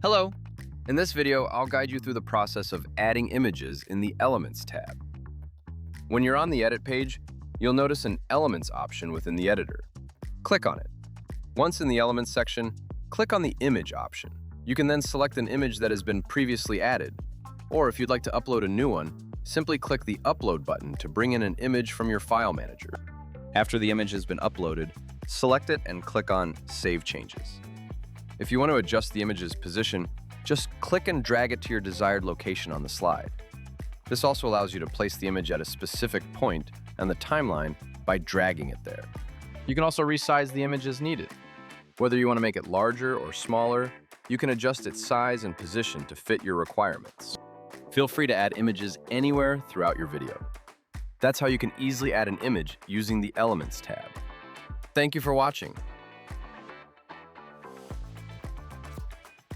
Hello! In this video, I'll guide you through the process of adding images in the Elements tab. When you're on the Edit page, you'll notice an Elements option within the editor. Click on it. Once in the Elements section, click on the Image option. You can then select an image that has been previously added, or if you'd like to upload a new one, simply click the Upload button to bring in an image from your file manager. After the image has been uploaded, select it and click on Save Changes. If you want to adjust the image's position, just click and drag it to your desired location on the slide. This also allows you to place the image at a specific point on the timeline by dragging it there. You can also resize the image as needed. Whether you want to make it larger or smaller, you can adjust its size and position to fit your requirements. Feel free to add images anywhere throughout your video. That's how you can easily add an image using the Elements tab. Thank you for watching.